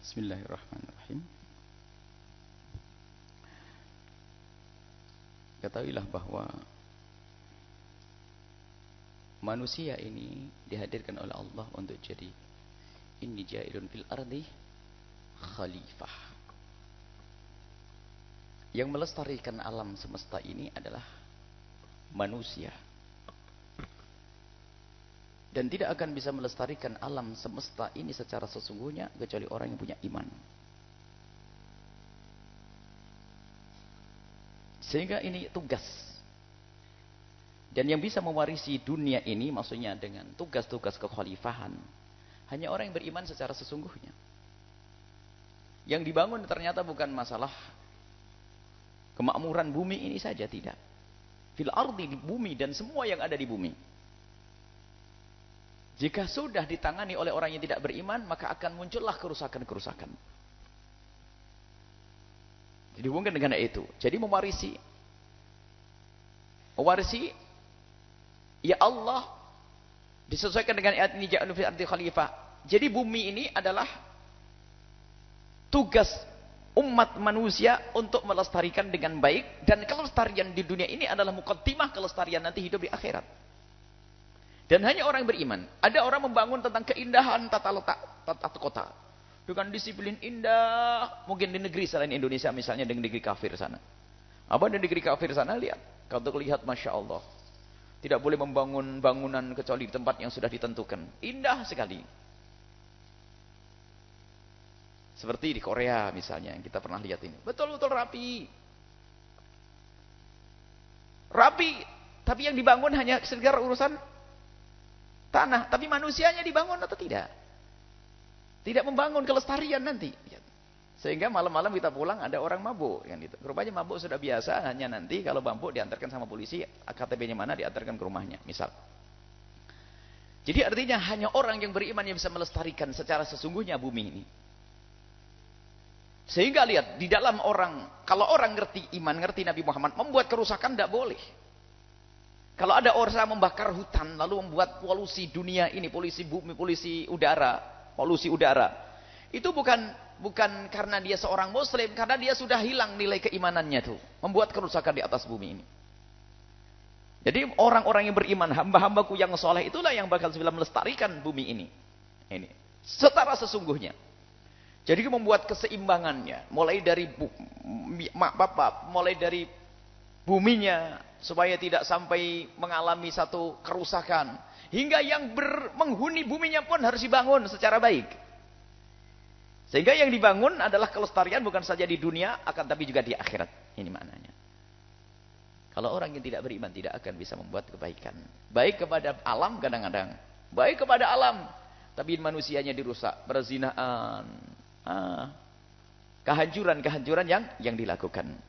Bismillahirrahmanirrahim. Ketahuilah bahwa manusia ini dihadirkan oleh Allah untuk jadi inni ja'ilun fil ardi khalifah. Yang melestarikan alam semesta ini adalah manusia. Dan tidak akan bisa melestarikan alam semesta ini secara sesungguhnya kecuali orang yang punya iman. Sehingga ini tugas. Dan yang bisa mewarisi dunia ini maksudnya dengan tugas-tugas kekhalifahan hanya orang yang beriman secara sesungguhnya. Yang dibangun ternyata bukan masalah kemakmuran bumi ini saja, tidak. Fil ardi, di bumi dan semua yang ada di bumi. Jika sudah ditangani oleh orang yang tidak beriman, maka akan muncullah kerusakan-kerusakan. Jadi hubungkan dengan itu. Jadi mewarisi ya Allah disesuaikan dengan ayat ini ja'alun fil ardi khalifah. Jadi bumi ini adalah tugas umat manusia untuk melestarikan dengan baik, dan kelestarian di dunia ini adalah muqaddimah kelestarian nanti hidup di akhirat. Dan hanya orang yang beriman. Ada orang membangun tentang keindahan tata letak tata kota dengan disiplin indah, mungkin di negeri selain Indonesia, misalnya di negeri kafir sana. Apa di negeri kafir sana, lihat, kalau lihat masya Allah, tidak boleh membangun bangunan kecuali di tempat yang sudah ditentukan. Indah sekali. Seperti di Korea misalnya, yang kita pernah lihat ini. Betul-betul rapi. Rapi, tapi yang dibangun hanya sekedar urusan tanah. Tapi manusianya dibangun atau tidak? Tidak membangun kelestarian nanti. Sehingga malam-malam kita pulang ada orang mabuk. Yang itu. Rupanya mabuk sudah biasa, hanya nanti kalau mabuk diantarkan sama polisi, KTP-nya mana diantarkan ke rumahnya, misal. Jadi artinya hanya orang yang beriman yang bisa melestarikan secara sesungguhnya bumi ini. Sehingga lihat, di dalam orang, kalau orang ngerti iman, ngerti Nabi Muhammad, membuat kerusakan tidak boleh. Kalau ada orang membakar hutan, lalu membuat polusi dunia ini, polusi bumi, polusi udara, itu bukan karena dia seorang muslim, karena dia sudah hilang nilai keimanannya itu, membuat kerusakan di atas bumi ini. Jadi orang-orang yang beriman, hamba-hambaku yang soleh, itulah yang bakal melestarikan bumi ini. Secara sesungguhnya. Jadi membuat keseimbangannya, mulai dari buminya, supaya tidak sampai mengalami satu kerusakan, hingga yang menghuni buminya pun harus dibangun secara baik. Sehingga yang dibangun adalah kelestarian bukan saja di dunia, akan tapi juga di akhirat. Ini maknanya. Kalau orang yang tidak beriman tidak akan bisa membuat kebaikan. Baik kepada alam kadang-kadang, baik kepada alam, tapi manusianya dirusak, perzinaan, kehancuran yang dilakukan.